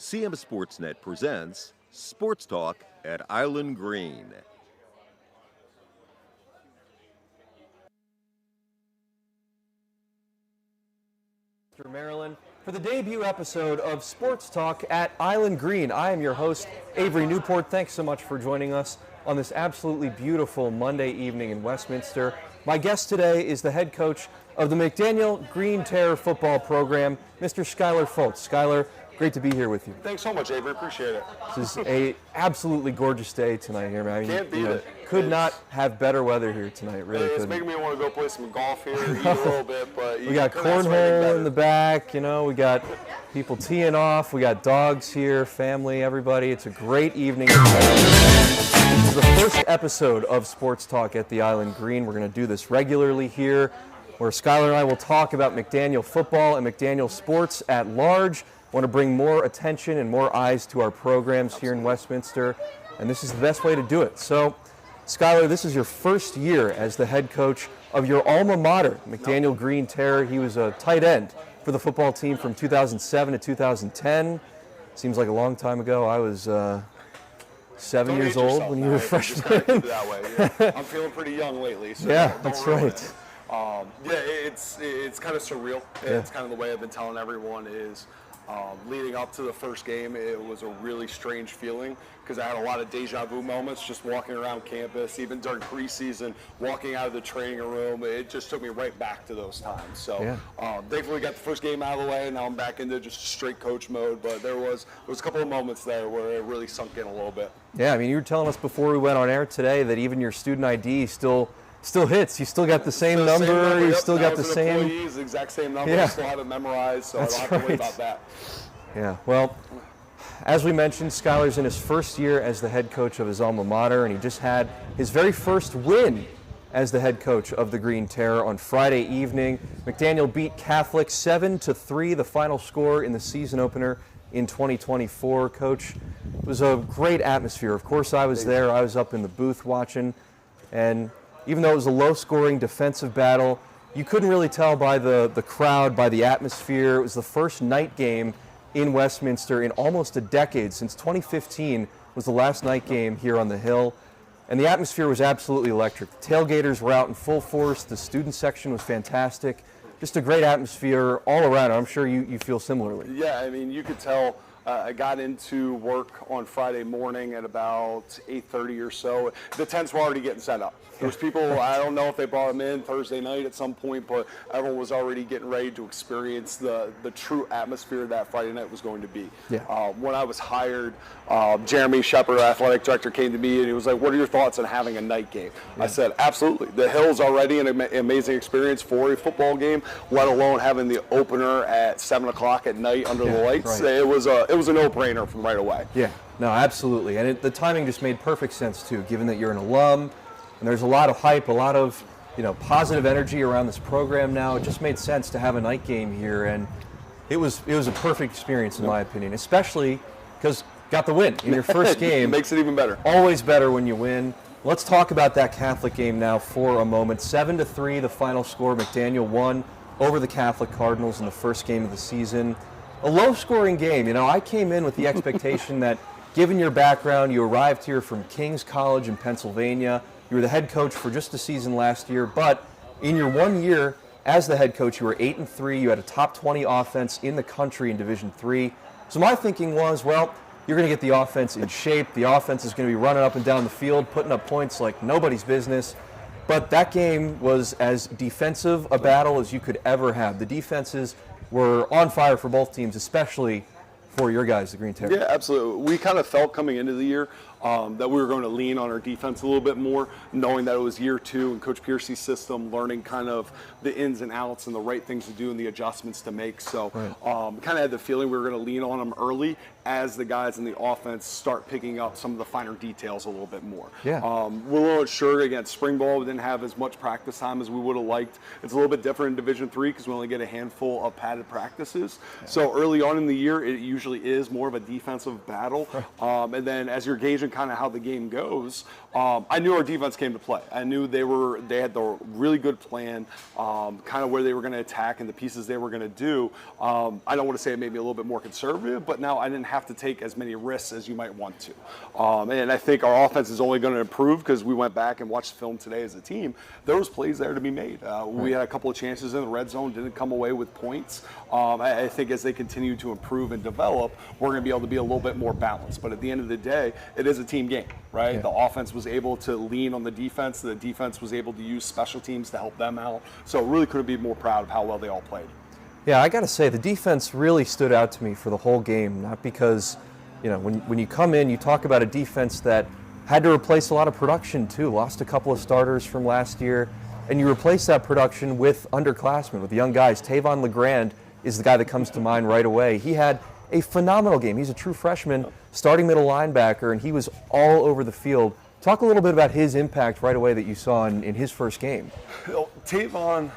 CM Sportsnet presents Sports Talk at Island Green. Maryland for the debut episode of Sports Talk at Island Green. I am your host, Avery Newport. Thanks so much for joining us on this absolutely beautiful Monday evening in Westminster. My guest today is the head coach of the McDaniel Green Terror football program, Mr. Skylar Foltz. Skylar, great to be here with you. Thanks so much, Avery. Appreciate it. This is a absolutely gorgeous day tonight here, man. Can't beat it. Could not have better weather here tonight, really. It's couldn't. making me want to go play some golf here, eat a little bit, but we got cornhole in the back, we got people teeing off, we got dogs here, family, everybody. It's a great evening. This is the first episode of Sports Talk at the Island Green. We're going to do this regularly here, where Skylar and I will talk about McDaniel football and McDaniel sports at large. I want to bring more attention and more eyes to our programs here in Westminster, and this is the best way to do it. So, Skylar, this is your first year as the head coach of your alma mater, McDaniel Green Terror. He was a tight end for the football team from 2007 to 2010. Seems like a long time ago. I was 7 years old when you were a freshman. That way. Yeah. I'm feeling pretty young lately. So yeah, that's right. It's kind of surreal. Yeah. It's kind of the way I've been telling everyone is leading up to the first game, it was a really strange feeling because I had a lot of deja vu moments just walking around campus, even during preseason, walking out of the training room. It just took me right back to those times. So thankfully got the first game out of the way. Now I'm back into just straight coach mode. But there was a couple of moments there where it really sunk in a little bit. Yeah, I mean, you were telling us before we went on air today that even your student ID still hits. You still got the same number. You still got the same. Employees, the exact same number. Yeah. I still have it memorized, so That's I don't have to worry right. about that. Yeah. Well, as we mentioned, Skylar's in his first year as the head coach of his alma mater, and he just had his very first win as the head coach of the Green Terror on Friday evening. McDaniel beat Catholic 7-3, the final score in the season opener in 2024. Coach, it was a great atmosphere. Of course, I was there. I was up in the booth watching, and even though it was a low-scoring defensive battle, you couldn't really tell by the crowd, by the atmosphere. It was the first night game in Westminster in almost a decade. Since 2015 was the last night game here on the Hill, and the atmosphere was absolutely electric. The tailgaters were out in full force. The student section was fantastic. Just a great atmosphere all around. I'm sure you feel similarly. Yeah, I mean, you could tell. I got into work on Friday morning at about 8:30 or so. The tents were already getting set up. There was people, I don't know if they brought them in Thursday night at some point, but everyone was already getting ready to experience the true atmosphere that Friday night was going to be. Yeah. When I was hired, Jeremy Shepard, our athletic director, came to me and he was like, "What are your thoughts on having a night game?" Yeah. I said, absolutely. The Hill's already an amazing experience for a football game, let alone having the opener at 7 o'clock at night under the lights. Right. It was a no-brainer from right away. Yeah, no, absolutely. And the timing just made perfect sense, too, given that you're an alum, and there's a lot of hype, a lot of positive energy around this program now. It just made sense to have a night game here, and it was a perfect experience, in my opinion, especially because got the win in your first game. It makes it even better. Always better when you win. Let's talk about that Catholic game now for a moment. 7-3, the final score. McDaniel won over the Catholic Cardinals in the first game of the season. A low-scoring game. I came in with the expectation that, given your background, you arrived here from King's College in Pennsylvania. You were the head coach for just a season last year, but in your 1 year as the head coach, you were 8-3. You had a top 20 offense in the country in Division III. So my thinking was, well, you're going to get the offense in shape. The offense is going to be running up and down the field, putting up points like nobody's business. But that game was as defensive a battle as you could ever have. The defenses were on fire for both teams, especially for your guys, the Green Terror. Yeah, absolutely. We kind of felt coming into the year that we were going to lean on our defense a little bit more, knowing that it was year two in Coach Piercy's system, learning kind of the ins and outs and the right things to do and the adjustments to make. So kind of had the feeling we were going to lean on them early as the guys in the offense start picking up some of the finer details a little bit more. Yeah. We're a little unsure against spring ball. We didn't have as much practice time as we would have liked. It's a little bit different in Division III because we only get a handful of padded practices. Yeah. So early on in the year, it usually is more of a defensive battle. And then as you're gauging kind of how the game goes, I knew our defense came to play. I knew they had the really good plan, kind of where they were going to attack and the pieces they were going to do. I don't want to say it made me a little bit more conservative, but now I didn't have to take as many risks as you might want to. And I think our offense is only going to improve because we went back and watched the film today as a team. There was plays there to be made. We had a couple of chances in the red zone, didn't come away with points. I think as they continue to improve and develop, we're going to be able to be a little bit more balanced. But at the end of the day, it is a team game, right? Yeah. The offense was able to lean on the defense. The defense was able to use special teams to help them out. So really couldn't be more proud of how well they all played. Yeah, I got to say, the defense really stood out to me for the whole game, not because, when you come in, you talk about a defense that had to replace a lot of production too, lost a couple of starters from last year, and you replace that production with underclassmen, with young guys. Tavon LeGrand is the guy that comes to mind right away. He had a phenomenal game. He's a true freshman, starting middle linebacker, and he was all over the field. Talk a little bit about his impact right away that you saw in his first game. Tavon,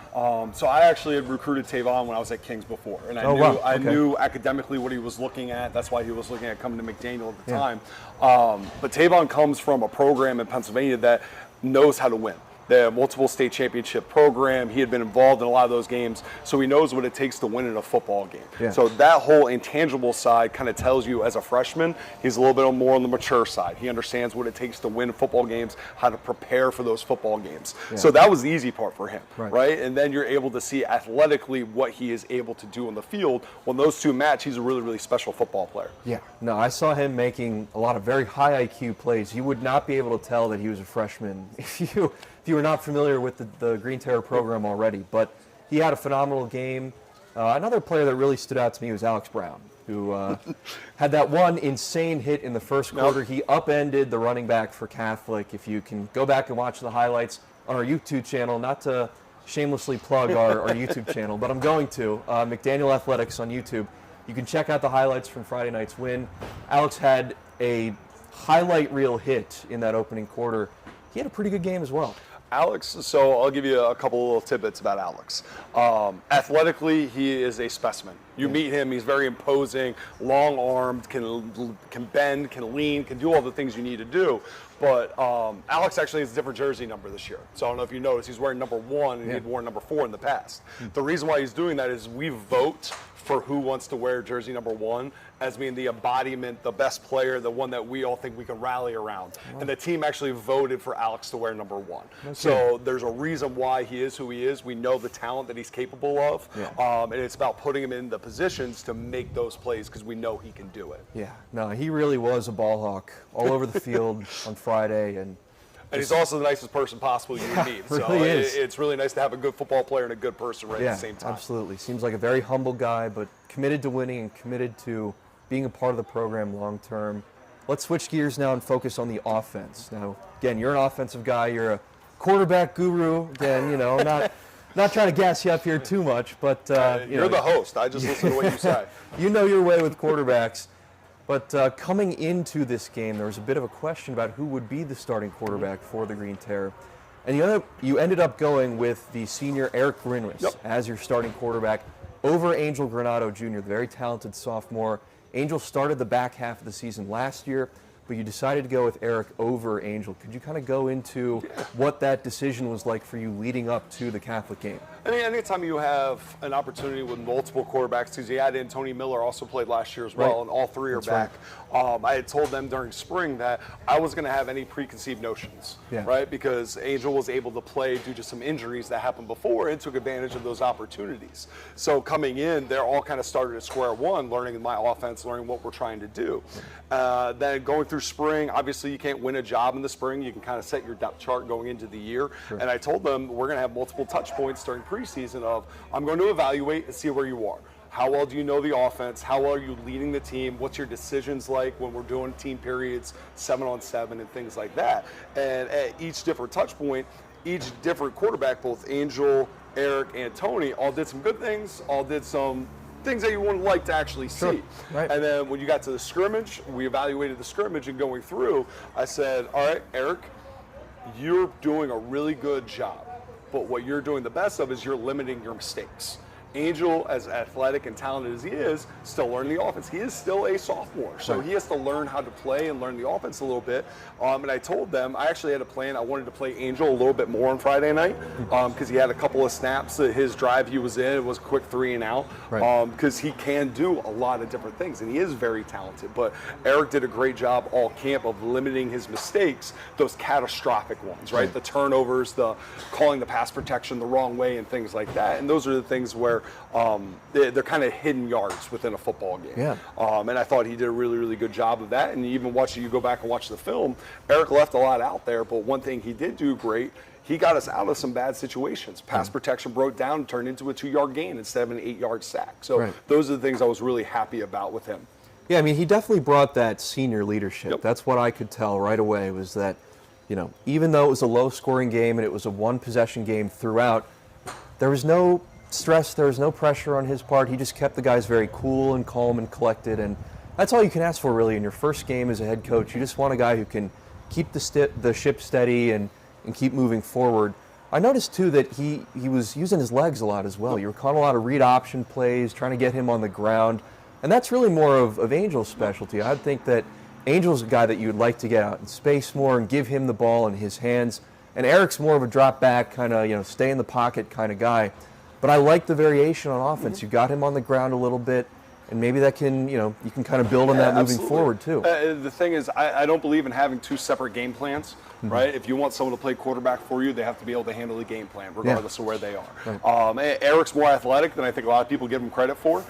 so I actually had recruited Tavon when I was at Kings before, and I knew academically what he was looking at. That's why he was looking at coming to McDaniel at the time. But Tavon comes from a program in Pennsylvania that knows how to win. The multiple state championship program. He had been involved in a lot of those games, so he knows what it takes to win in a football game. Yeah. So that whole intangible side kind of tells you as a freshman, he's a little bit more on the mature side. He understands what it takes to win football games, how to prepare for those football games. Yeah. So that was the easy part for him, right? And then you're able to see athletically what he is able to do on the field. When those two match, he's a really, really special football player. Yeah, no, I saw him making a lot of very high IQ plays. You would not be able to tell that he was a freshman if you were not familiar with the Green Terror program already. But he had a phenomenal game. Another player that really stood out to me was Alex Brown, who had that one insane hit in the first quarter. He upended the running back for Catholic. If you can go back and watch the highlights on our YouTube channel, not to shamelessly plug our YouTube channel, but I'm going to, McDaniel Athletics on YouTube. You can check out the highlights from Friday night's win. Alex had a highlight reel hit in that opening quarter. He had a pretty good game as well. Alex, so I'll give you a couple of little tidbits about Alex. Athletically, he is a specimen. You meet him, he's very imposing, long-armed, can bend, can lean, can do all the things you need to do. But Alex actually has a different jersey number this year. So I don't know if you noticed, he's wearing number 1 and he'd worn number 4 in the past. The reason why he's doing that is we vote for who wants to wear jersey number 1 as being the embodiment, the best player, the one that we all think we can rally around. Wow. And the team actually voted for Alex to wear number 1. Okay. So there's a reason why he is who he is. We know the talent that he's capable of. Yeah. And it's about putting him in the positions to make those plays because we know he can do it. Yeah, no, he really was a ball hawk all over the field on Friday. And he's also the nicest person possible you would meet. So really it's really nice to have a good football player and a good person at the same time. Absolutely. Seems like a very humble guy, but committed to winning and committed to being a part of the program long term. Let's switch gears now and focus on the offense. Now, again, you're an offensive guy. You're a quarterback guru. Again, not trying to gas you up here too much, but you're the host. I just listen to what you say. You know your way with quarterbacks. But coming into this game, there was a bit of a question about who would be the starting quarterback for the Green Terror. And you ended up going with the senior Eric Grinwis as your starting quarterback over Angel Granado Jr., the very talented sophomore. Angel started the back half of the season last year, but you decided to go with Eric over Angel. Could you kind of go into what that decision was like for you leading up to the Catholic game? I mean, anytime you have an opportunity with multiple quarterbacks, because you had in Tony Miller also played last year as well, and all three are back. Right. I had told them during spring that I was going to have any preconceived notions, right? Because Angel was able to play due to some injuries that happened before and took advantage of those opportunities. So coming in, they're all kind of started at square one, learning my offense, learning what we're trying to do. Then going through spring, obviously you can't win a job in the spring. You can kind of set your depth chart going into the year. Sure. And I told them we're going to have multiple touch points during preseason of I'm going to evaluate and see where you are. How well do you know the offense? How well are you leading the team? What's your decisions like when we're doing team periods, 7-on-7 and things like that? And at each different touch point, each different quarterback, both Angel, Eric, and Tony, all did some good things, all did some things that you wouldn't like to actually see. Sure. Right. And then when you got to the scrimmage, we evaluated the scrimmage, and going through, I said, all right, Eric, you're doing a really good job. But what you're doing the best of is you're limiting your mistakes. Angel, as athletic and talented as he is, still learning the offense. He is still a sophomore, so he has to learn how to play and learn the offense a little bit. And I told them, I actually had a plan. I wanted to play Angel a little bit more on Friday night because he had a couple of snaps. His drive he was in, it was a quick 3 and out because he can do a lot of different things, and he is very talented. But Eric did a great job all camp of limiting his mistakes, those catastrophic ones, right? The turnovers, the calling the pass protection the wrong way and things like that. And those are the things where they're kind of hidden yards within a football game. Yeah. And I thought he did a really, really good job of that. And even you go back and watch the film, Eric left a lot out there, but one thing he did do great, he got us out of some bad situations. Pass protection broke down and turned into a 2-yard gain instead of an 8-yard sack. So those are the things I was really happy about with him. Yeah, I mean, he definitely brought that senior leadership. That's what I could tell right away was that, you know, even though it was a low-scoring game and it was a one-possession game throughout, there was no stress, there was no pressure on his part. He just kept the guys very cool and calm and collected, and that's all you can ask for really in your first game as a head coach. You just want a guy who can keep the ship steady and keep moving forward. I noticed too that he was using his legs a lot as well. You were calling a lot of read option plays, trying to get him on the ground, and that's really more of Angel's specialty. I'd think that Angel's a guy that you'd like to get out in space more and give him the ball in his hands, and Eric's more of a drop back kind of, you know, stay in the pocket kind of guy. But I like the variation on offense. You got him on the ground a little bit, and maybe that can, you know, you can kind of build on that moving forward too. The thing is, I don't believe in having 2 separate game plans, right? If you want someone to play quarterback for you, they have to be able to handle the game plan, regardless of where they are. Eric's more athletic than I think a lot of people give him credit for.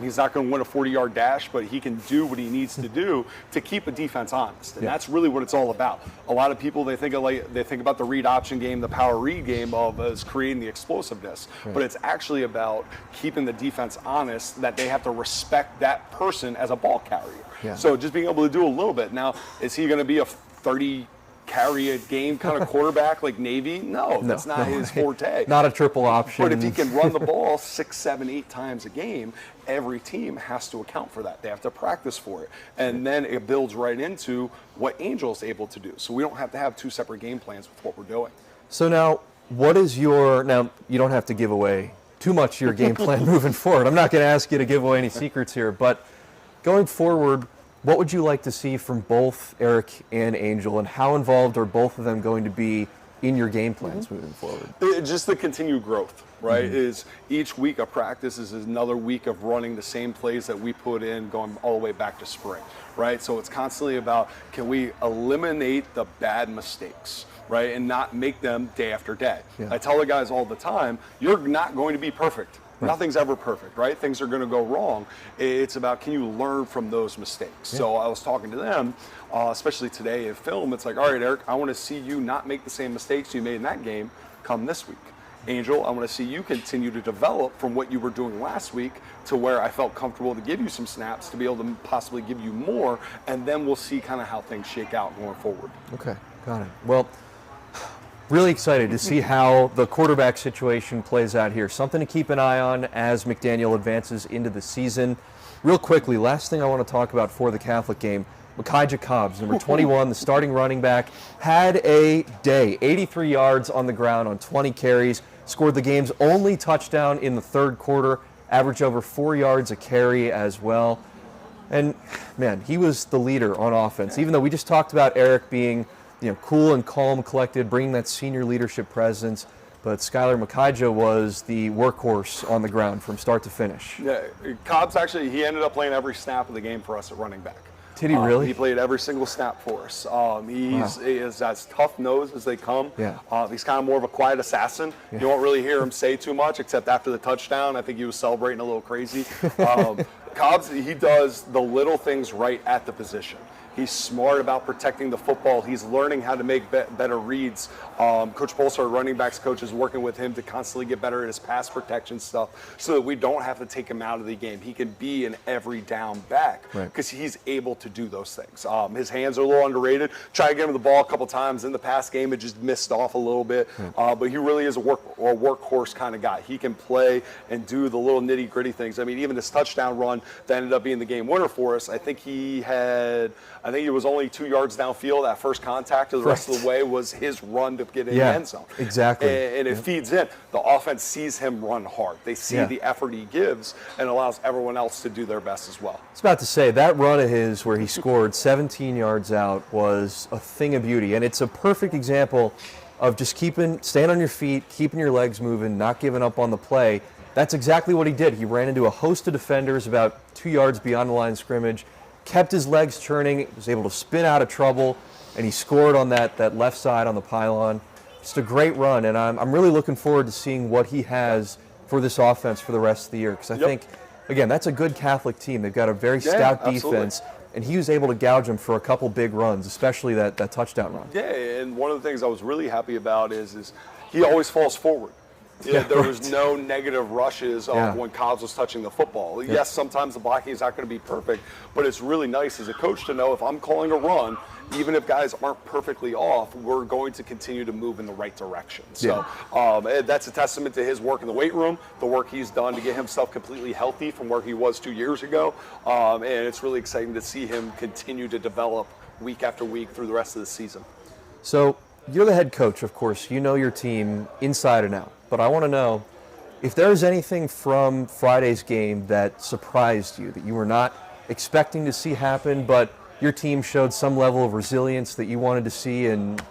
He's not going to win a 40-yard dash, but he can do what he needs to do to keep a defense honest, and that's really what it's all about. A lot of people, they think about the read option game, the power read game as creating the explosiveness, but it's actually about keeping the defense honest, that they have to respect that person as a ball carrier. So just being able to do a little bit. Now, is he going to be a 30 carry a game kind of quarterback like Navy? No, that's not his forte. Not a triple option. But if he can run the ball 6, 7, 8 times a game, every team has to account for that. They have to practice for it. And then it builds right into what Angel's able to do. So we don't have to have 2 separate game plans with what we're doing. So now, now you don't have to give away too much of your game plan moving forward. I'm not going to ask you to give away any secrets here, but going forward, what would you like to see from both Eric and Angel, and how involved are both of them going to be in your game plans moving forward? Just the continued growth, right? Is each week of practice is another week of running the same plays that we put in going all the way back to spring, right? So it's constantly about, can we eliminate the bad mistakes, right? And not make them day after day. I tell the guys all the time, you're not going to be perfect. Nothing's ever perfect, right? Things are going to go wrong. It's about, can you learn from those mistakes? So I was talking to them, especially today in film. It's like, all right, Eric, I want to see you not make the same mistakes you made in that game come this week. Angel, I want to see you continue to develop from what you were doing last week to where I felt comfortable to give you some snaps to be able to possibly give you more, and then we'll see kind of how things shake out going forward. Okay, got it. Well, really excited to see how the quarterback situation plays out here. Something to keep an eye on as McDaniel advances into the season. Real quickly, last thing I want to talk about for the Catholic game, Micaiah Cobbs, number 21, the starting running back, had a day. 83 yards on the ground on 20 carries, scored the game's only touchdown in the third quarter, averaged over 4 yards a carry as well. And, man, he was the leader on offense, even though we just talked about Eric being, you know, cool and calm, collected, bringing that senior leadership presence. But Skylar Micaiah was the workhorse on the ground from start to finish. Yeah, Cobbs actually, he ended up playing every snap of the game for us at running back. Did he really? He played every single snap for us. He is as tough-nosed as they come. He's kind of more of a quiet assassin. You won't really hear him say too much, except after the touchdown. I think he was celebrating a little crazy. Cobbs, he does the little things right at the position. He's smart about protecting the football. He's learning how to make better reads. Coach Bolsa, our running backs coach, is working with him to constantly get better at his pass protection stuff so that we don't have to take him out of the game. He can be an every down back because he's able to do those things. His hands are a little underrated. Try to get him the ball a couple times in the pass game. It just missed off a little bit. But he really is a workhorse kind of guy. He can play and do the little nitty gritty things. I mean, even his touchdown run that ended up being the game winner for us, I think he had I think he was only 2 yards downfield. That first contact, the rest of the way was his run to get in the end zone. Exactly. And it feeds in. The offense sees him run hard. They see the effort he gives and allows everyone else to do their best as well. I was about to say, that run of his where he scored 17 yards out was a thing of beauty. And it's a perfect example of just staying on your feet, keeping your legs moving, not giving up on the play. That's exactly what he did. He ran into a host of defenders about 2 yards beyond the line of scrimmage, kept his legs churning, was able to spin out of trouble, and he scored on that left side on the pylon. Just a great run, and I'm really looking forward to seeing what he has for this offense for the rest of the year, because I think, again, that's a good Catholic team. They've got a very stout defense, and he was able to gouge them for a couple big runs, especially that touchdown run. Yeah, and one of the things I was really happy about is he always falls forward. There was no negative rushes when Cobbs was touching the football. Yes, sometimes the blocking is not going to be perfect, but it's really nice as a coach to know if I'm calling a run, even if guys aren't perfectly off, we're going to continue to move in the right direction. So that's a testament to his work in the weight room, the work he's done to get himself completely healthy from where he was 2 years ago. And it's really exciting to see him continue to develop week after week through the rest of the season. So you're the head coach, of course. You know your team inside and out. But I want to know if there's anything from Friday's game that surprised you, that you were not expecting to see happen, but your team showed some level of resilience that you wanted to see, and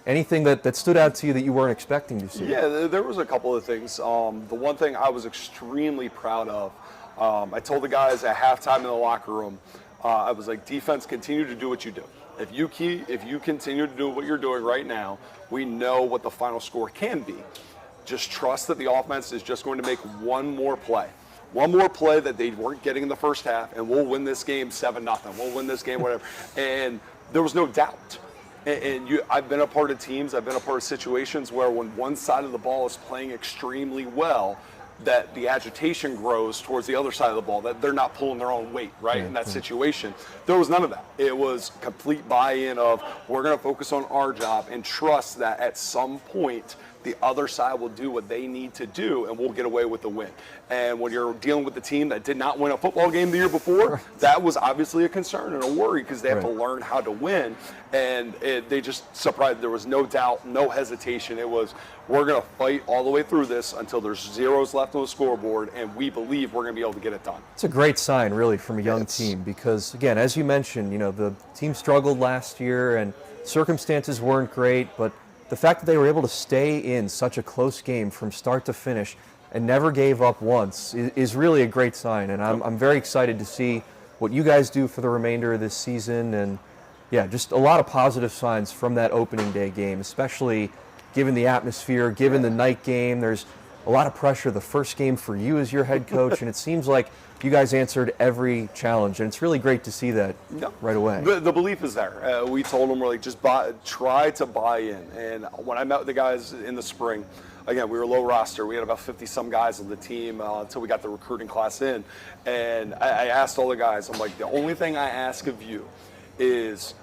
anything that stood out to you that you weren't expecting to see. Yeah, there was a couple of things. The one thing I was extremely proud of, I told the guys at halftime in the locker room, I was like, defense, continue to do what you do. If you continue to do what you're doing right now, we know what the final score can be. Just trust that the offense is just going to make one more play that they weren't getting in the first half, and we'll win this game 7-0. We'll win this game, whatever. And there was no doubt. I've been a part of teams, I've been a part of situations where when one side of the ball is playing extremely well, that the agitation grows towards the other side of the ball, that they're not pulling their own weight, right, in that situation. There was none of that. It was complete buy-in of, we're going to focus on our job and trust that at some point the other side will do what they need to do and we'll get away with the win. And when you're dealing with the team that did not win a football game the year before, that was obviously a concern and a worry because they have to learn how to win. And they just surprised. There was no doubt, no hesitation. It was, we're going to fight all the way through this until there's zeros left on the scoreboard, and we believe we're going to be able to get it done. It's a great sign, really, from a young team because, again, as you mentioned, the team struggled last year and circumstances weren't great, but the fact that they were able to stay in such a close game from start to finish and never gave up once is really a great sign. And I'm very excited to see what you guys do for the remainder of this season. And, yeah, just a lot of positive signs from that opening day game, especially given the atmosphere, given the night game. There's a lot of pressure the first game for you as your head coach, and it seems like you guys answered every challenge, and it's really great to see that right away. The belief is there. We told them, we're like, just try to buy in. And when I met with the guys in the spring, again, we were low roster. We had about 50-some guys on the team until we got the recruiting class in. And I asked all the guys, I'm like, the only thing I ask of you is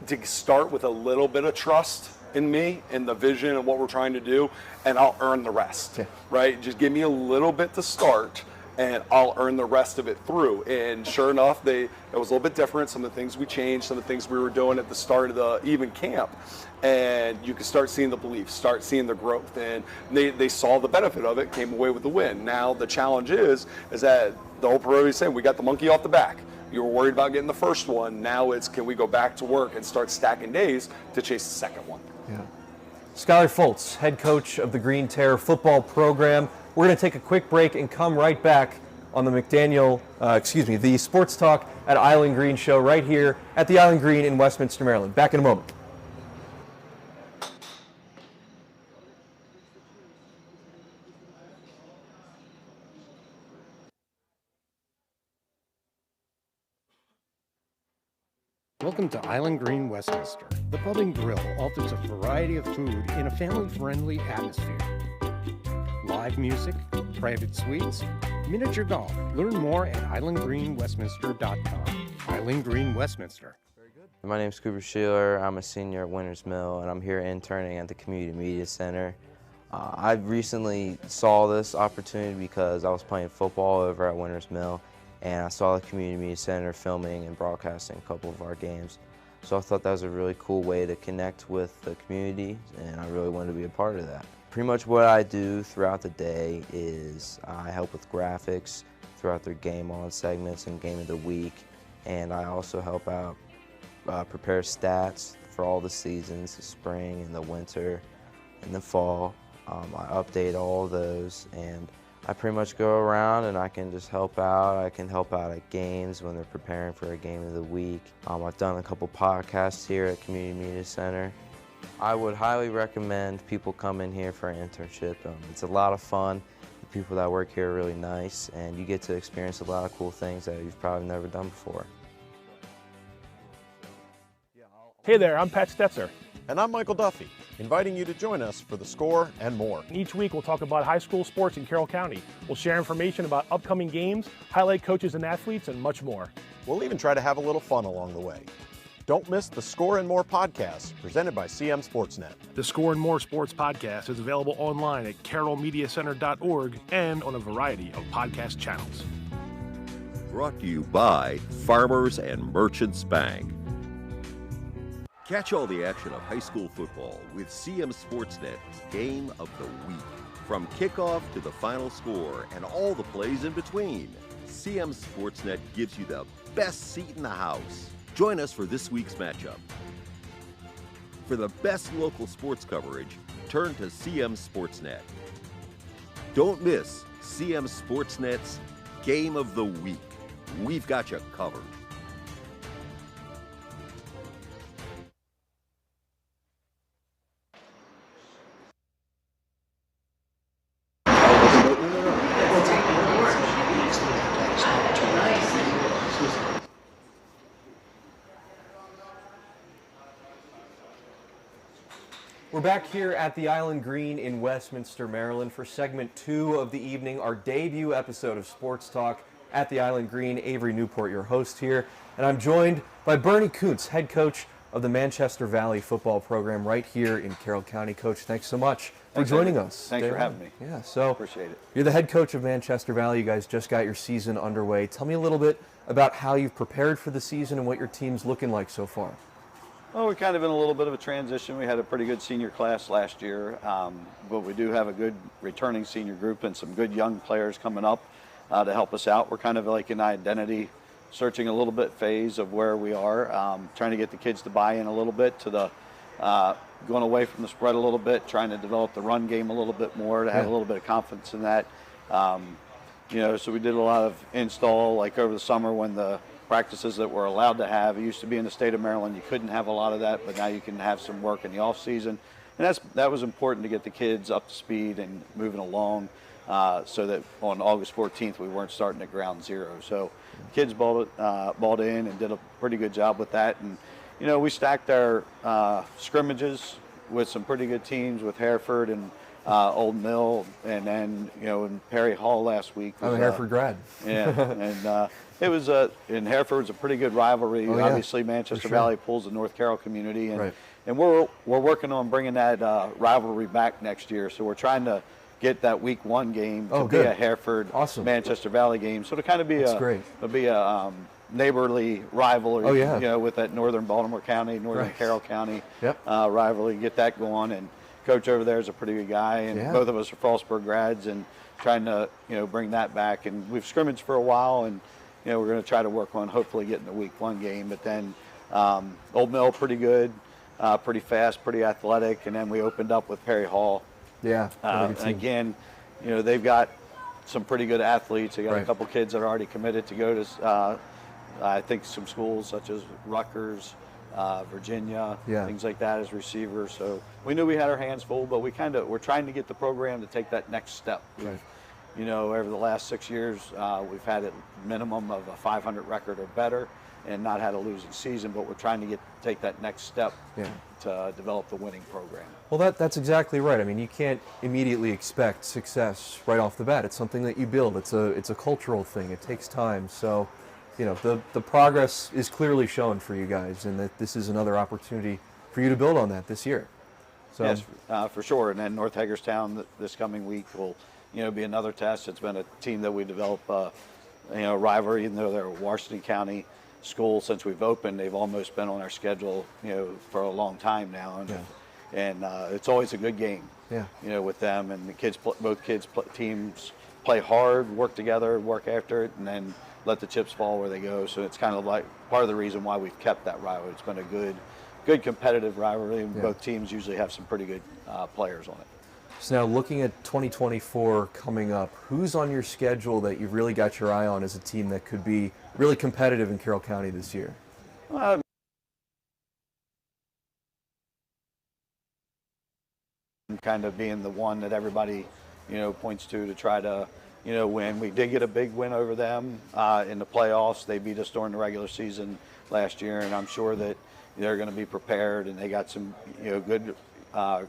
to start with a little bit of trust in me and the vision and what we're trying to do, and I'll earn the rest, right? Just give me a little bit to start, and I'll earn the rest of it through. And sure enough, it was a little bit different. Some of the things we changed, some of the things we were doing at the start of the even camp, and you can start seeing the belief, start seeing the growth, and they saw the benefit of it, came away with the win. Now the challenge is that the old pro is saying, we got the monkey off the back. You were worried about getting the first one. Now it's, can we go back to work and start stacking days to chase the second one? Yeah. Skylar Foltz, head coach of the Green Terror football program. We're going to take a quick break and come right back on the the Sports Talk at Island Green show right here at the Island Green in Westminster, Maryland. Back in a moment. Welcome to Island Green, Westminster. The Pub and Grill offers a variety of food in a family-friendly atmosphere. Live music, private suites, miniature golf. Learn more at islandgreenwestminster.com. Island Green, Westminster. My name is Cooper Sheeler. I'm a senior at Winters Mill, and I'm here interning at the Community Media Center. I recently saw this opportunity because I was playing football over at Winters Mill, and I saw the Community Media Center filming and broadcasting a couple of our games. So I thought that was a really cool way to connect with the community, and I really wanted to be a part of that. Pretty much what I do throughout the day is I help with graphics throughout their game on segments and game of the week, and I also help out prepare stats for all the seasons, the spring and the winter and the fall. I update all of those, and I pretty much go around and I can just help out. I can help out at games when they're preparing for a game of the week. I've done a couple podcasts here at Community Media Center. I would highly recommend people come in here for an internship. It's a lot of fun. The people that work here are really nice, and you get to experience a lot of cool things that you've probably never done before. Hey there, I'm Pat Stetzer. And I'm Michael Duffy, inviting you to join us for The Score and more. Each week we'll talk about high school sports in Carroll County. We'll share information about upcoming games, highlight coaches and athletes, and much more. We'll even try to have a little fun along the way. Don't miss The Score and More podcast, presented by CM Sportsnet. The Score and More Sports podcast is available online at carrollmediacenter.org and on a variety of podcast channels. Brought to you by Farmers and Merchants Bank. Catch all the action of high school football with CM Sportsnet's Game of the Week. From kickoff to the final score and all the plays in between, CM Sportsnet gives you the best seat in the house. Join us for this week's matchup. For the best local sports coverage, turn to CM Sportsnet. Don't miss CM Sportsnet's Game of the Week. We've got you covered. We're back here at the Island Green in Westminster, Maryland for segment 2 of the evening, our debut episode of Sports Talk at the Island Green. Avery Newport, your host here, and I'm joined by Bernie Kuntz, head coach of the Manchester Valley football program right here in Carroll County. Coach, thanks so much for joining us. Thanks for having me. Yeah, so appreciate it. You're the head coach of Manchester Valley. You guys just got your season underway. Tell me a little bit about how you've prepared for the season and what your team's looking like so far. Well, we're kind of in a little bit of a transition. We had a pretty good senior class last year, but we do have a good returning senior group and some good young players coming up to help us out. We're kind of like an identity searching a little bit phase of where we are, trying to get the kids to buy in a little bit to the going away from the spread a little bit, trying to develop the run game a little bit more to have a little bit of confidence in that. You know, so we did a lot of install like over the summer when the practices that we're allowed to have. It used to be in the state of Maryland, you couldn't have a lot of that, but now you can have some work in the off season. And that was important to get the kids up to speed and moving along so that on August 14th we weren't starting at ground zero. So kids bought in and did a pretty good job with that. And, you know, we stacked our scrimmages with some pretty good teams with Hereford and Old Mill, and then, you know, in Perry Hall last week. I'm a Hereford grad. Yeah, and it was in Hereford's a pretty good rivalry. Oh, yeah. Obviously, Manchester sure. Valley pulls the North Carroll community, and Right. and we're working on bringing that rivalry back next year. So we're trying to get that week 1 game to be good. a Hereford Awesome. Manchester Valley game. So to kind of be great. neighborly rivalry, yeah. you know, with that northern Baltimore County, northern Right. Carroll County Yep. rivalry, get that going. And coach over there is a pretty good guy, and Yeah. both of us are Frostburg grads, and trying to, you know, bring that back. And we've scrimmaged for a while, and, you know, we're going to try to work on hopefully getting the week 1 game. But then Old Mill, pretty good, pretty fast, pretty athletic. And then we opened up with Perry Hall. Yeah. And again, you know, they've got some pretty good athletes. They got Right. a couple kids that are already committed to go to, I think, some schools such as Rutgers, Virginia, Yeah. things like that as receivers. So we knew we had our hands full, but we're trying to get the program to take that next step. Right. You know, over the last 6 years, we've had a minimum of a 500 record or better and not had a losing season, but we're trying to take that next step Yeah. to develop the winning program. Well, that's exactly right. I mean, you can't immediately expect success right off the bat. It's something that you build. It's a cultural thing. It takes time. So, you know, the progress is clearly shown for you guys, and that this is another opportunity for you to build on that this year. So, Yes, for sure. And then North Hagerstown this coming week will, you know, be another test. It's been a team that we develop, you know, rivalry, even though they're Washington County. school since we've opened. They've almost been on our schedule, for a long time now, and it's always a good game, with them. And the kids, teams play hard, work together, work after it, and then let the chips fall where they go. So it's kind of like part of the reason why we've kept that rivalry. It's been a good competitive rivalry, and both teams usually have some pretty good players on it. So now looking at 2024 coming up, who's on your schedule that you've really got your eye on as a team that could be really competitive in Carroll County this year? Kind of being the one that everybody, points to try to, win. We did get a big win over them in the playoffs. They beat us during the regular season last year, and I'm sure that they're going to be prepared, and they got some, good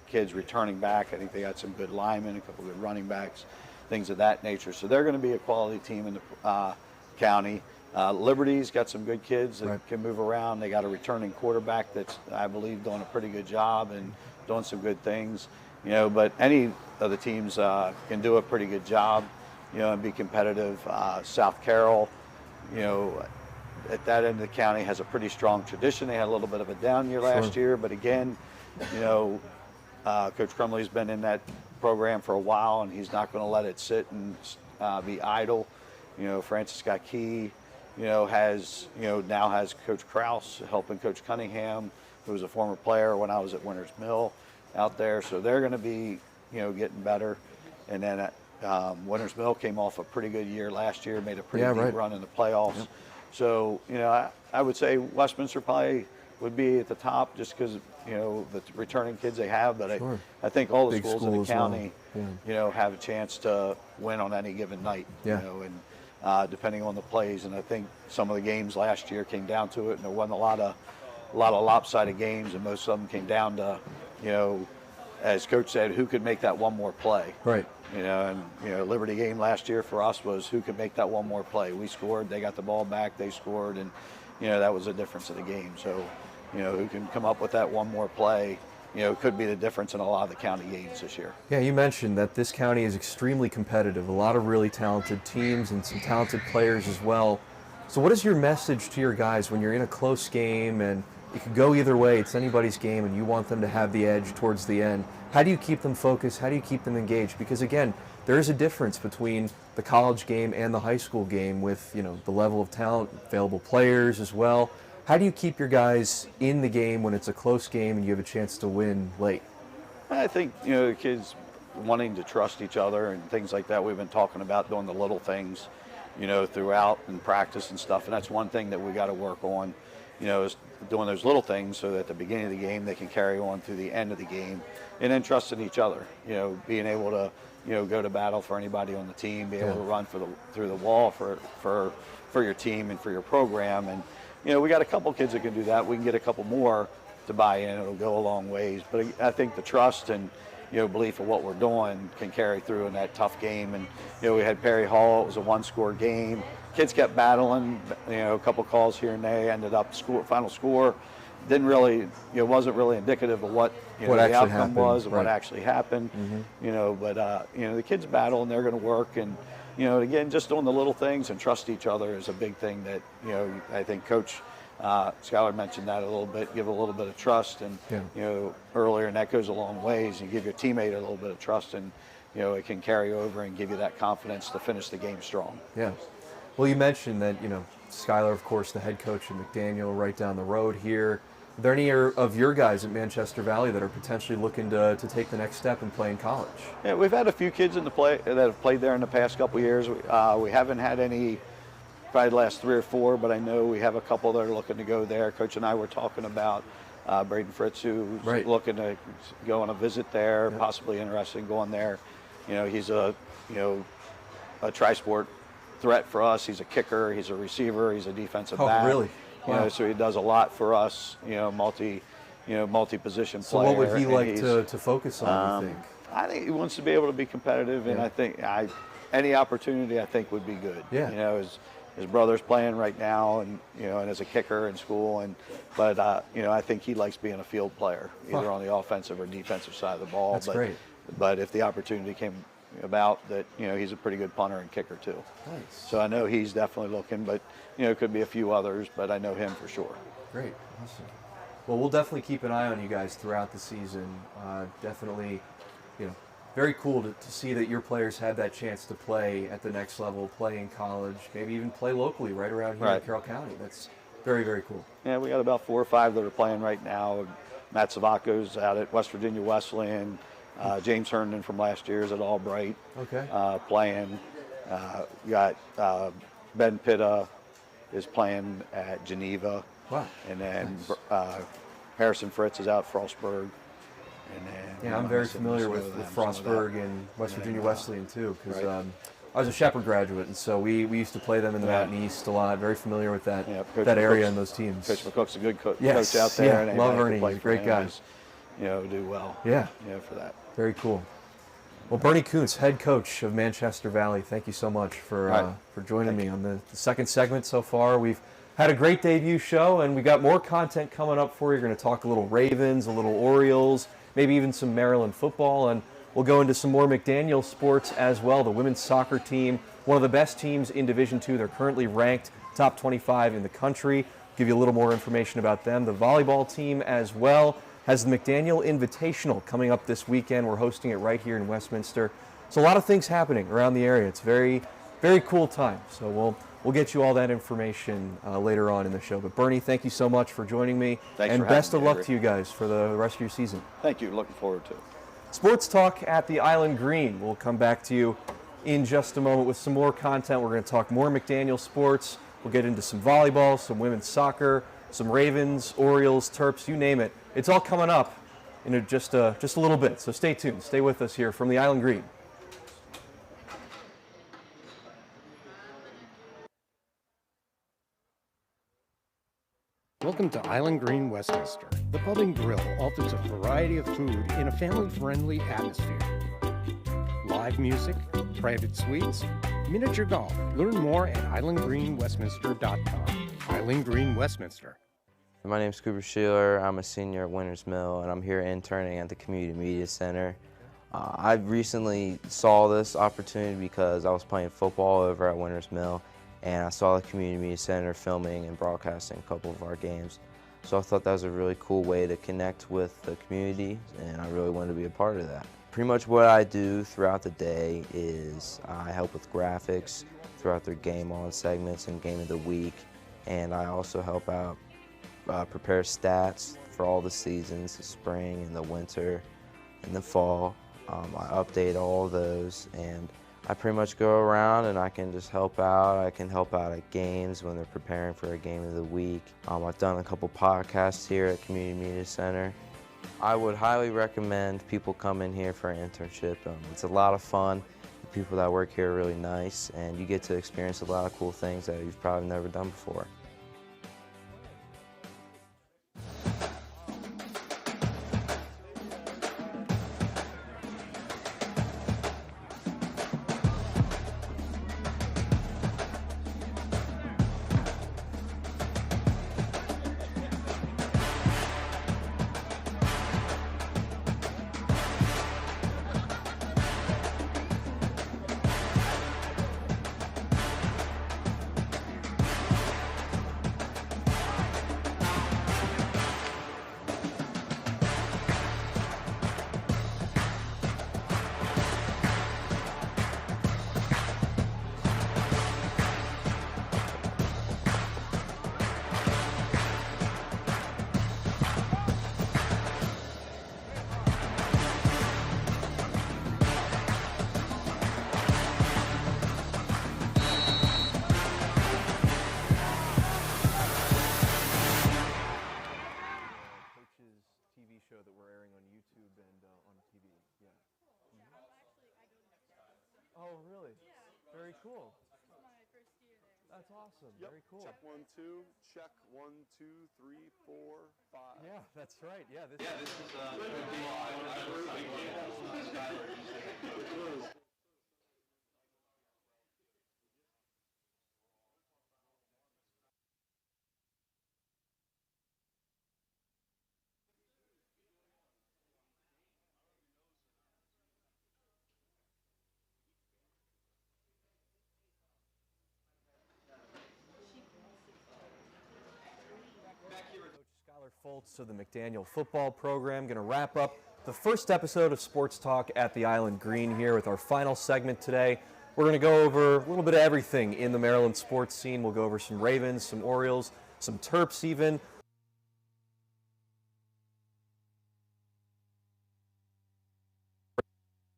kids returning back. I think they got some good linemen, a couple good running backs, things of that nature. So they're going to be a quality team in the county. Liberty's got some good kids that can move around. They got a returning quarterback that's, I believe, doing a pretty good job and doing some good things. But any of the teams can do a pretty good job, and be competitive. South Carroll, at that end of the county has a pretty strong tradition. They had a little bit of a down year last year, but again, Coach Crumley's been in that program for a while, and he's not going to let it sit and be idle. Francis got key. Now has Coach Kraus helping Coach Cunningham, who was a former player when I was at Winters Mill out there. So they're going to be, getting better. And then Winters Mill came off a pretty good year last year, made a pretty deep run in the playoffs. Yep. So, I would say Westminster probably would be at the top just because, the returning kids they have. But I think all the schools in the county, have a chance to win on any given night, and depending on the plays. And I think some of the games last year came down to it, and there wasn't a lot of lopsided games, and most of them came down to, as Coach said, who could make that one more play. Right. Liberty game last year for us was who could make that one more play. We scored, they got the ball back, they scored, and, that was the difference of the game. So, who can come up with that one more play, could be the difference in a lot of the county games this year. Yeah, you mentioned that this county is extremely competitive, a lot of really talented teams and some talented players as well. So what is your message to your guys when you're in a close game and it could go either way, it's anybody's game, and you want them to have the edge towards the end? How do you keep them focused? How do you keep them engaged? Because again, there is a difference between the college game and the high school game with, the level of talent, available players as well. How do you keep your guys in the game when it's a close game and you have a chance to win late? I think, the kids wanting to trust each other and things like that. We've been talking about doing the little things, throughout in practice and stuff. And that's one thing that we got to work on, is doing those little things so that at the beginning of the game they can carry on through the end of the game, and then trusting each other, being able to, go to battle for anybody on the team, be able to run through the wall for your team and for your program. And, we got a couple kids that can do that. We can get a couple more to buy in. It'll go a long ways. But I think the trust and, belief of what we're doing can carry through in that tough game. And, we had Perry Hall. It was a one-score game. Kids kept battling, a couple calls here and there, ended up final score. Didn't really, wasn't really indicative of what the outcome was and what actually happened. But the kids battle and they're going to work, and again, just doing the little things and trust each other is a big thing that I think Coach Schuyler mentioned that a little bit. Give a little bit of trust, and earlier, and that goes a long ways. You give your teammate a little bit of trust, and it can carry over and give you that confidence to finish the game strong. Yeah. Well, you mentioned that Schuyler, of course, the head coach of McDaniel, right down the road here. Are there any of your guys at Manchester Valley that are potentially looking to take the next step and play in college? Yeah, we've had a few kids that have played there in the past couple of years. We haven't had any, probably the last 3 or 4, but I know we have a couple that are looking to go there. Coach and I were talking about Braden Fritz, who's looking to go on a visit there, possibly interested in going there. He's a tri-sport threat for us. He's a kicker, he's a receiver, he's a defensive back. Really? Wow. So he does a lot for us, multi-position player. So what would he like to focus on, you think? I think he wants to be able to be competitive, and I think any opportunity I think would be good. Yeah. His brother's playing right now, and and as a kicker in school, but I think he likes being a field player, either on the offensive or defensive side of the ball. That's great. But if the opportunity came about that, he's a pretty good punter and kicker too. Nice. So I know he's definitely looking, but, it could be a few others, but I know him for sure. Great. Awesome. Well, we'll definitely keep an eye on you guys throughout the season. Definitely, very cool to see that your players had that chance to play at the next level, play in college, maybe even play locally right around here in Carroll County. That's very, very cool. Yeah, we got about 4 or 5 that are playing right now. Matt Savaco's out at West Virginia Wesleyan. James Herndon from last year is at Albright. Okay. Playing. We got Ben Pitta is playing at Geneva. Wow. And then Nice. Harrison Fritz is out at Frostburg. And then, Yeah, I'm very familiar with Frostburg and West Virginia Wesleyan too, because I was a Shepherd graduate, and so we used to play them in the Mountain East a lot. Very familiar with that area and those teams. Coach McCook's a good coach Yes, out there. yeah, and love anybody Ernie. can He's a play great for guy. him is, do well. Yeah. For that. Very cool. Well, Bernie Kuntz, head coach of Manchester Valley, thank you so much for joining me on the second segment so far. We've had a great debut show, and we got more content coming up for you. We're going to talk a little Ravens, a little Orioles, maybe even some Maryland football, and we'll go into some more McDaniel sports as well. The women's soccer team, one of the best teams in Division II. They're currently ranked top 25 in the country. Give you a little more information about them. The volleyball team as well has the McDaniel Invitational coming up this weekend. We're hosting it right here in Westminster. So a lot of things happening around the area. It's very, very cool time. So we'll get you all that information later on in the show. But Bernie, thank you so much for joining me. Thanks and for best having of me, luck to you guys for the rest of your season. Thank you. Looking forward to it. Sports Talk at the Island Green. We'll come back to you in just a moment with some more content. We're going to talk more McDaniel sports. We'll get into some volleyball, some women's soccer, some Ravens, Orioles, Terps, you name it. It's all coming up in just a little bit. So stay tuned. Stay with us here from the Island Green. Welcome to Island Green, Westminster. The Pub and Grill offers a variety of food in a family-friendly atmosphere. Live music, private suites, miniature golf. Learn more at islandgreenwestminster.com. Island Green, Westminster. My name's Cooper Sheeler. I'm a senior at Winters Mill, and I'm here interning at the Community Media Center. I recently saw this opportunity because I was playing football over at Winters Mill, and I saw the Community Media Center filming and broadcasting a couple of our games. So I thought that was a really cool way to connect with the community, and I really wanted to be a part of that. Pretty much what I do throughout the day is I help with graphics throughout their game on segments and game of the week, and I also help out prepare stats for all the seasons, the spring and the winter and the fall. I update all of those, and I pretty much go around and I can just help out. I can help out at games when they're preparing for a game of the week. I've done a couple podcasts here at Community Media Center. I would highly recommend people come in here for an internship. It's a lot of fun. The people that work here are really nice, and you get to experience a lot of cool things that you've probably never done before. Show that we're airing on YouTube and on TV. Yeah. Oh, really? Yeah. Very cool. This is my first year there. That's awesome. Yep. Very cool. Check 1, 2. Check 1, 2, 3, 4, 5. Yeah, that's right. Yeah, this is. Foltz of the McDaniel football program. Going to wrap up the first episode of Sports Talk at the Island Green here with our final segment today. We're going to go over a little bit of everything in the Maryland sports scene. We'll go over some Ravens, some Orioles, some Terps even.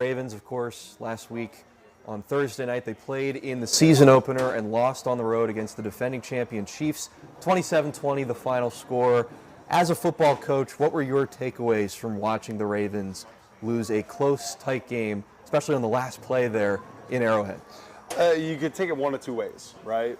Ravens, of course, last week on Thursday night, they played in the season opener and lost on the road against the defending champion Chiefs. 27-20, the final score. As a football coach, what were your takeaways from watching the Ravens lose a close, tight game, especially on the last play there in Arrowhead? You could take it one of two ways, right?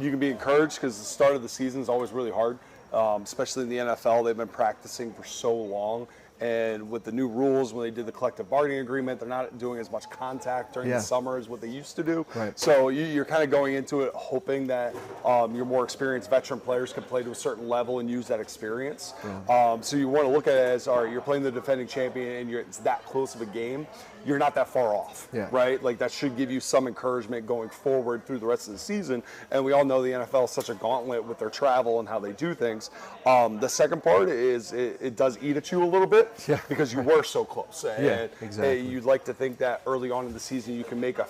You can be encouraged because the start of the season is always really hard, especially in the NFL. They've been practicing for so long. And with the new rules, when they did the collective bargaining agreement, they're not doing as much contact during the summer as what they used to do. Right. So you're kind of going into it hoping that your more experienced veteran players can play to a certain level and use that experience. Yeah. So you want to look at it as, all right, you're playing the defending champion and it's that close of a game. You're not that far off, right? Like that should give you some encouragement going forward through the rest of the season. And we all know the NFL is such a gauntlet with their travel and how they do things. The second part is it does eat at you a little bit because you were so close. And exactly. You'd like to think that early on in the season you can make a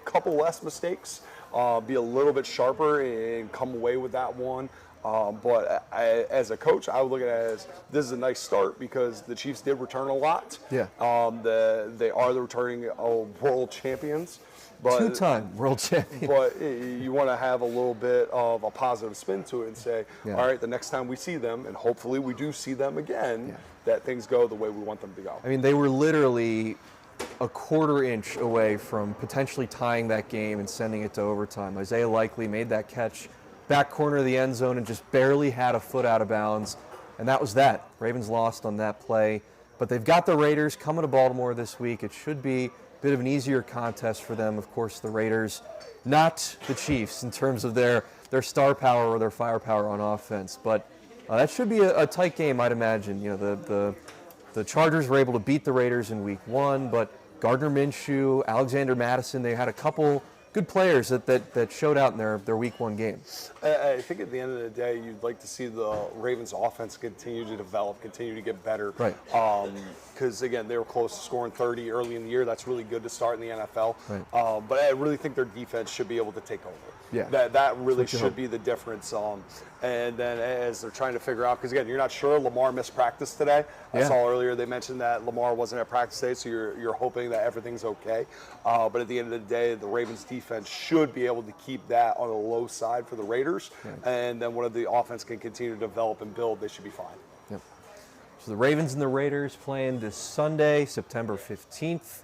couple less mistakes, be a little bit sharper and come away with that one. But as a coach, I would look at it as this is a nice start because the Chiefs did return a lot. Yeah. They are the returning world champions. But, two-time world champion. But you want to have a little bit of a positive spin to it and say, all right, the next time we see them, and hopefully we do see them again, that things go the way we want them to go. I mean, they were literally a quarter inch away from potentially tying that game and sending it to overtime. Isaiah Likely made that catch back corner of the end zone and just barely had a foot out of bounds, and that was that. Ravens lost on that play, but they've got the Raiders coming to Baltimore this week. It should be a bit of an easier contest for them. Of course, the Raiders, not the Chiefs in terms of their star power or their firepower on offense, but that should be a tight game, I'd imagine. You know, the Chargers were able to beat the Raiders in week 1, but Gardner Minshew, Alexander Madison, they had a couple good players that showed out in their week 1 game. I think at the end of the day, you'd like to see the Ravens offense continue to develop, continue to get better. Right. Because, again, they were close to scoring 30 early in the year. That's really good to start in the NFL. Right. But I really think their defense should be able to take over. Yeah. That really should be the difference. And then as they're trying to figure out, because, again, you're not sure. Lamar missed practice today. I saw earlier they mentioned that Lamar wasn't at practice today, so you're hoping that everything's okay. But at the end of the day, the Ravens defense should be able to keep that on the low side for the Raiders. And then when the offense can continue to develop and build, they should be fine. Yep. So the Ravens and the Raiders playing this Sunday, September 15th.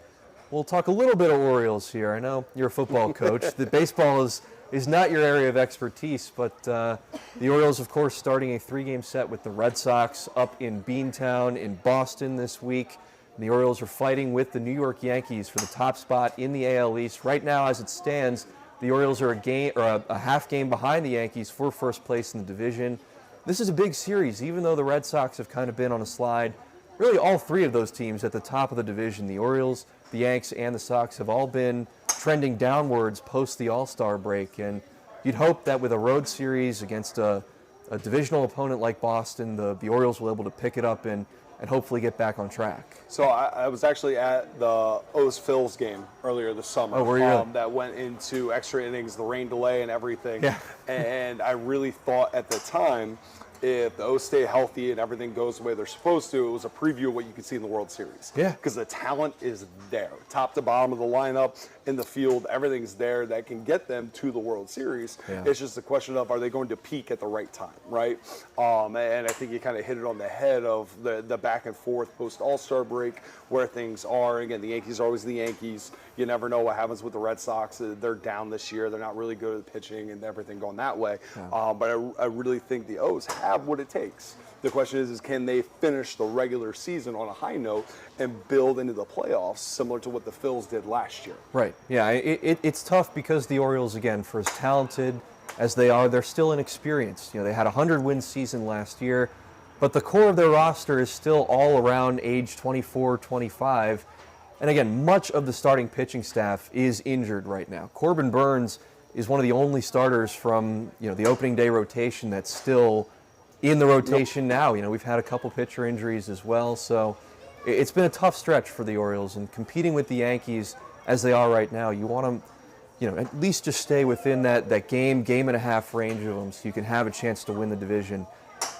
We'll talk a little bit of Orioles here. I know you're a football coach. The baseball is not your area of expertise, but the Orioles, of course, starting a 3-game set with the Red Sox up in Beantown in Boston this week. And the Orioles are fighting with the New York Yankees for the top spot in the AL East. Right now, as it stands, the Orioles are a half game behind the Yankees for first place in the division. This is a big series, even though the Red Sox have kind of been on a slide. Really, all 3 of those teams at the top of the division, the Orioles, the Yanks, and the Sox, have all been trending downwards post the All-Star break. And you'd hope that with a road series against a divisional opponent like Boston, the Orioles will be able to pick it up and hopefully get back on track. So I was actually at the O's-Phils game earlier this summer. Oh, were you? That went into extra innings, the rain delay and everything. Yeah. And I really thought at the time, if the O's stay healthy and everything goes the way they're supposed to, it was a preview of what you could see in the World Series. Yeah. Because the talent is there. Top to bottom of the lineup, in the field, everything's there that can get them to the World Series. Yeah. It's just a question of, are they going to peak at the right time, right? And I think you kind of hit it on the head of the back and forth post All-Star break, where things are. Again, the Yankees are always the Yankees. You never know what happens with the Red Sox. They're down this year. They're not really good at pitching and everything going that way. Yeah. But I really think the O's have what it takes. The question is can they finish the regular season on a high note and build into the playoffs similar to what the Phils did last year? Right. Yeah, it's tough because the Orioles, again, for as talented as they are, they're still inexperienced. You know, they had a 100-win season last year, but the core of their roster is still all around age 24, 25. And again, much of the starting pitching staff is injured right now. Corbin Burns is one of the only starters from, the opening day rotation that's still in the rotation now. You know, we've had a couple pitcher injuries as well, so it's been a tough stretch for the Orioles, and competing with the Yankees as they are right now, you want them, you know, at least just stay within that game and a half range of them so you can have a chance to win the division.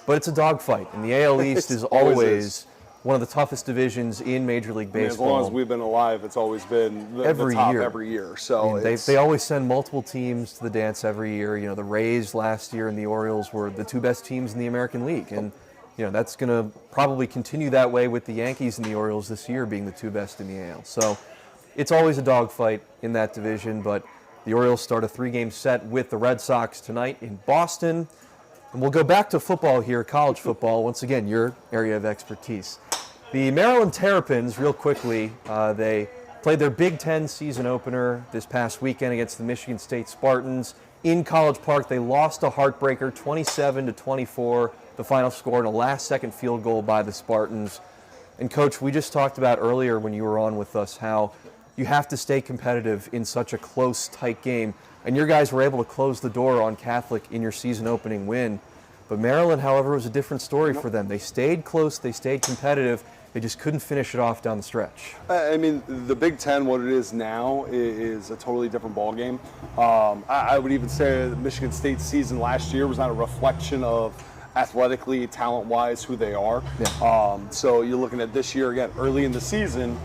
But it's a dogfight, and the AL East is always one of the toughest divisions in Major League Baseball. As long as we've been alive, it's always been the top every year. So I mean, they always send multiple teams to the dance every year. You know, the Rays last year and the Orioles were the two best teams in the American League, and you know that's going to probably continue that way with the Yankees and the Orioles this year being the two best in the AL. So it's always a dogfight in that division, but the Orioles start a 3-game set with the Red Sox tonight in Boston. And we'll go back to football here, college football, once again, your area of expertise. The Maryland Terrapins, real quickly, they played their Big Ten season opener this past weekend against the Michigan State Spartans in College Park. They lost a heartbreaker, 27-24, the final score, and a last-second field goal by the Spartans. And, Coach, we just talked about earlier when you were on with us how you have to stay competitive in such a close, tight game. And your guys were able to close the door on Catholic in your season-opening win. But Maryland, however, was a different story for them. They stayed close, they stayed competitive, they just couldn't finish it off down the stretch. I mean, the Big Ten, what it is now, is a totally different ballgame. I would even say that Michigan State's season last year was not a reflection of athletically, talent-wise, who they are. Yeah. So you're looking at this year, again, early in the season,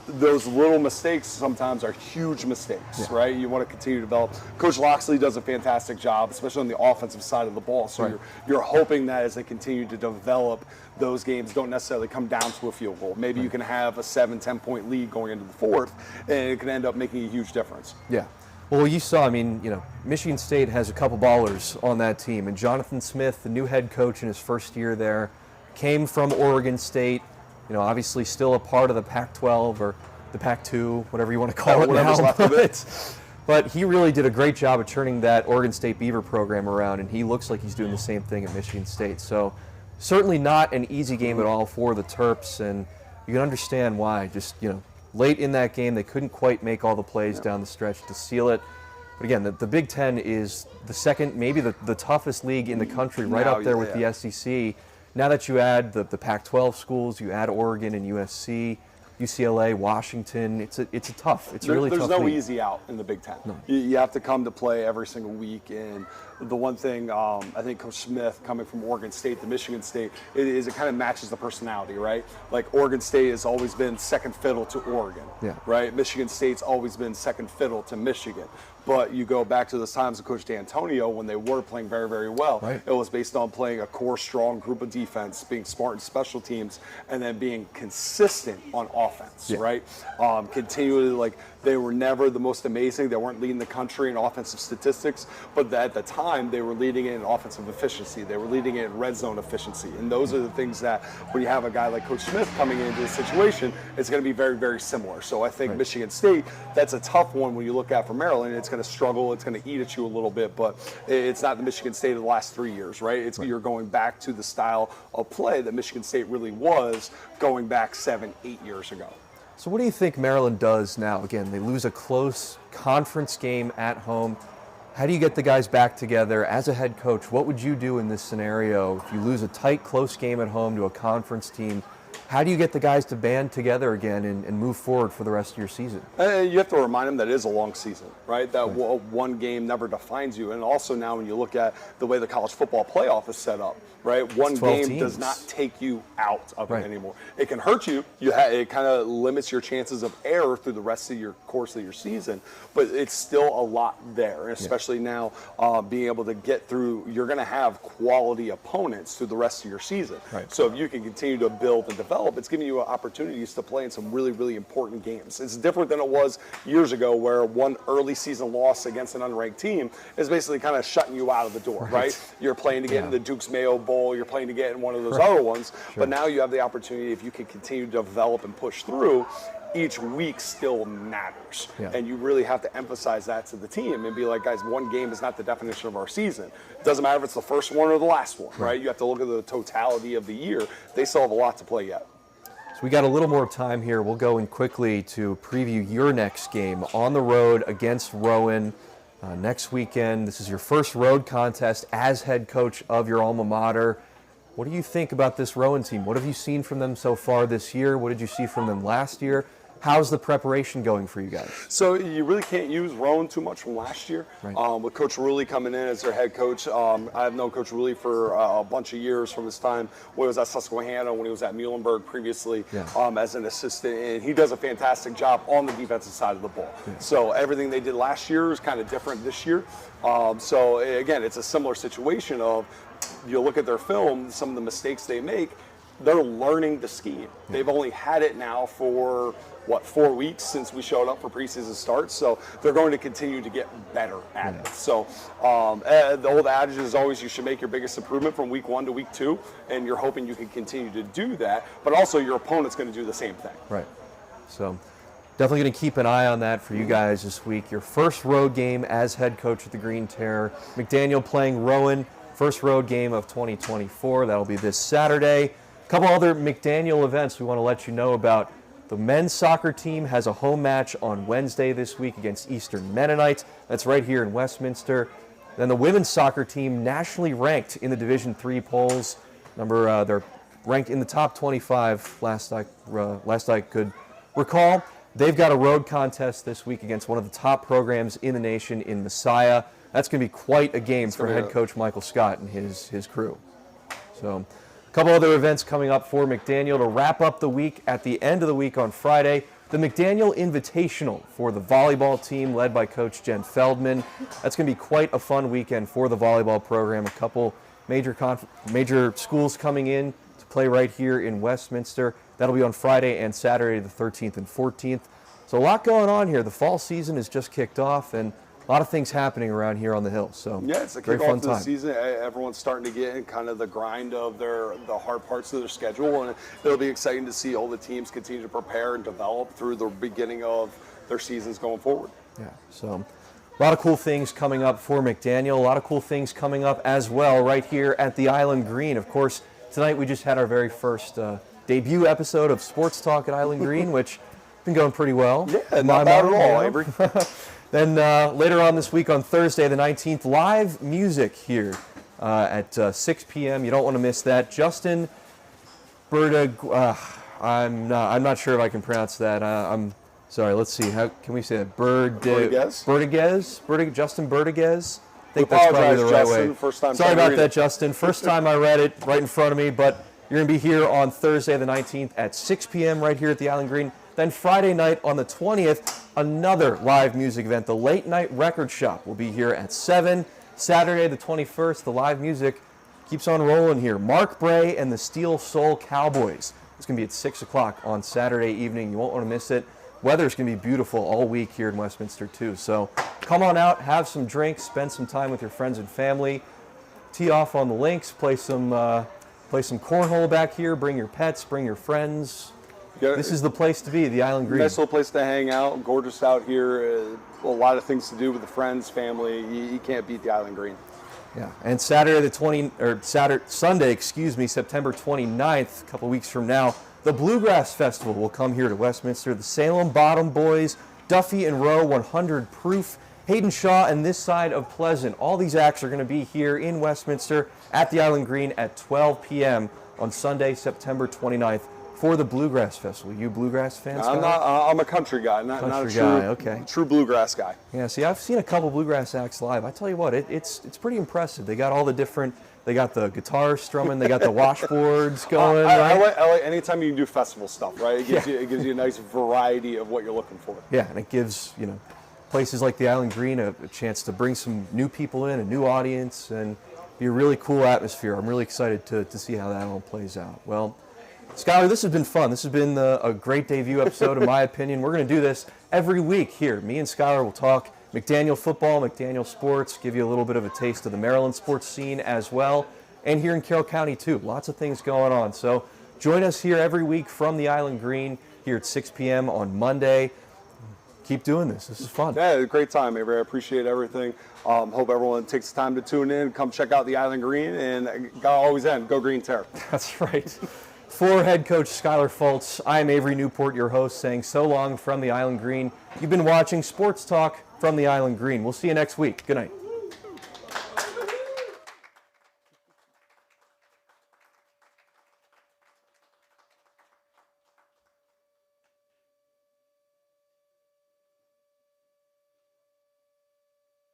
those little mistakes sometimes are huge mistakes, right? You want to continue to develop. Coach Loxley does a fantastic job, especially on the offensive side of the ball. So you're hoping that as they continue to develop, those games don't necessarily come down to a field goal. Maybe you can have a 7-10 point lead going into the fourth, and it can end up making a huge difference. Yeah. Well, you saw, I mean, you know, Michigan State has a couple ballers on that team, and Jonathan Smith, the new head coach in his first year there, came from Oregon State. You know, obviously still a part of the Pac-12 or the Pac-2, whatever you want to call it now. Left of it. But he really did a great job of turning that Oregon State Beaver program around, and he looks like he's doing the same thing at Michigan State. So certainly not an easy game at all for the Terps, and you can understand why. Just, you know, late in that game, they couldn't quite make all the plays down the stretch to seal it. But again, the Big Ten is the second, maybe the toughest league in the country, right up there with the SEC. Now that you add the Pac-12 schools, you add Oregon and USC, UCLA, Washington, it's a really tough league. There's no easy out in the Big Ten. No. You have to come to play every single week. And the one thing I think Coach Smith, coming from Oregon State to Michigan State, it kind of matches the personality, right? Like Oregon State has always been second fiddle to Oregon, right? Michigan State's always been second fiddle to Michigan. But you go back to those times of Coach D'Antonio when they were playing very, very well. Right. It was based on playing a core, strong group of defense, being smart in special teams, and then being consistent on offense, right? Continually, like, they were never the most amazing. They weren't leading the country in offensive statistics, but at the time, they were leading in offensive efficiency. They were leading in red zone efficiency. And those are the things that when you have a guy like Coach Smith coming into the situation, it's going to be very, very similar. So I think Michigan State, that's a tough one when you look at for Maryland. It's going to struggle. It's going to eat at you a little bit, but it's not the Michigan State of the last 3 years, right? You're going back to the style of play that Michigan State really was going back 7-8 years ago. So what do you think Maryland does now? Again, they lose a close conference game at home. How do you get the guys back together? As a head coach, what would you do in this scenario? If you lose a tight, close game at home to a conference team, how do you get the guys to band together again and move forward for the rest of your season? You have to remind them that it is a long season, right? That one game never defines you. And also now when you look at the way the college football playoff is set up, right? One game teams. Does not take you out of it anymore. It can hurt you. It kind of limits your chances of error through the rest of your course of your season, but it's still a lot there, especially now being able to get through. You're going to have quality opponents through the rest of your season. Right. So if you can continue to build and develop, it's giving you opportunities to play in some really, really important games. It's different than it was years ago where one early season loss against an unranked team is basically kind of shutting you out of the door, right? You're playing to get in the Duke's Mayo Bowl, you're playing to get in one of those other ones, but now you have the opportunity, if you can continue to develop and push through, each week still matters. And you really have to emphasize that to the team and be like, guys, one game is not the definition of our season. It doesn't matter if it's the first one or the last one, right? You have to look at the totality of the year. They still have a lot to play yet. So we got a little more time here. We'll go in quickly to preview your next game on the road against Rowan. next weekend. This is your first road contest as head coach of your alma mater. What do you think about this Rowan team? What have you seen from them so far this year? What did you see from them last year? How's the preparation going for you guys? So you really can't use Rowan too much from last year. Right. With Coach Rulli coming in as their head coach, I've known Coach Rulli for a bunch of years from his time when he was at Susquehanna, when he was at Muhlenberg previously as an assistant, and he does a fantastic job on the defensive side of the ball. Yeah. So everything they did last year is kind of different this year. So again, it's a similar situation of you look at their film, some of the mistakes they make, they're learning the scheme. They've only had it now for 4 weeks since we showed up for preseason starts, so they're going to continue to get better at it. So the old adage is always you should make your biggest improvement from week 1 to week 2, and you're hoping you can continue to do that, but also your opponent's going to do the same thing. Right. So definitely going to keep an eye on that for you guys this week. Your first road game as head coach of the Green Terror. McDaniel playing Rowan, first road game of 2024. That'll be this Saturday. A couple other McDaniel events we want to let you know about. The men's soccer team has a home match on Wednesday this week against Eastern Mennonites. That's right here in Westminster. Then the women's soccer team, nationally ranked in the Division III polls. They're ranked in the top 25 last I could recall. They've got a road contest this week against one of the top programs in the nation in Messiah. That's going to be quite a game for head coach Michael Scott and his crew. So a couple other events coming up for McDaniel to wrap up the week. At the end of the week on Friday, the McDaniel Invitational for the volleyball team led by Coach Jen Feldman. That's going to be quite a fun weekend for the volleyball program. A couple major schools coming in to play right here in Westminster. That'll be on Friday and Saturday the 13th and 14th. So a lot going on here. The fall season has just kicked off, and a lot of things happening around here on the hill. So yeah, it's a kickoff to the season. Everyone's starting to get in kind of the grind of the hard parts of their schedule, and it'll be exciting to see all the teams continue to prepare and develop through the beginning of their seasons going forward. Yeah, so a lot of cool things coming up for McDaniel. A lot of cool things coming up as well right here at the Island Green. Of course, tonight we just had our very first debut episode of Sports Talk at Island Green, which has been going pretty well. Yeah, not bad at all, Avery. Then later on this week on Thursday the 19th, live music here at 6 p.m. You don't want to miss that. Justin I'm not sure if I can pronounce that. I'm sorry. Let's see. How can we say that? Justin Bertiguez. I think that's probably the right way. Sorry about that, Justin. First time I read it right in front of me, but you're going to be here on Thursday the 19th at 6 p.m. right here at the Island Green. Then Friday night on the 20th, another live music event. The Late Night Record Shop will be here at 7. Saturday the 21st, the live music keeps on rolling here. Mark Bray and the Steel Soul Cowboys. It's going to be at 6 o'clock on Saturday evening. You won't want to miss it. Weather's going to be beautiful all week here in Westminster too. So come on out, have some drinks, spend some time with your friends and family. Tee off on the links, play some cornhole back here. Bring your pets, bring your friends. This is the place to be, the Island Green. Nice little place to hang out. Gorgeous out here. A lot of things to do with the friends, family. You can't beat the Island Green. Yeah, and Sunday, September 29th, a couple weeks from now, the Bluegrass Festival will come here to Westminster. The Salem Bottom Boys, Duffy and Rowe 100 Proof, Hayden Shaw, and this side of Pleasant. All these acts are going to be here in Westminster at the Island Green at 12 p.m. on Sunday, September 29th. For the Bluegrass Festival. You Bluegrass fans? I'm a country guy, not a true Bluegrass guy. Yeah, see, I've seen a couple Bluegrass acts live. I tell you what, it's pretty impressive. They got all the different, they got the guitars strumming, they got the washboards going. I like anytime you do festival stuff, right? It gives you a nice variety of what you're looking for. Yeah, and it gives, places like the Island Green a chance to bring some new people in, a new audience, and be a really cool atmosphere. I'm really excited to see how that all plays out. Well, Skylar, this has been fun. This has been a great debut episode, in my opinion. We're going to do this every week here. Me and Skylar will talk McDaniel football, McDaniel sports, give you a little bit of a taste of the Maryland sports scene as well, and here in Carroll County too. Lots of things going on. So join us here every week from the Island Green here at 6 p.m. on Monday. Keep doing this. This is fun. Yeah, it's a great time, Avery. I appreciate everything. Hope everyone takes the time to tune in, come check out the Island Green, and always end. Go Green Terror. That's right. For head coach Skylar Fultz, I'm Avery Newport, your host, saying so long from the Island Green. You've been watching Sports Talk from the Island Green. We'll see you next week. Good night.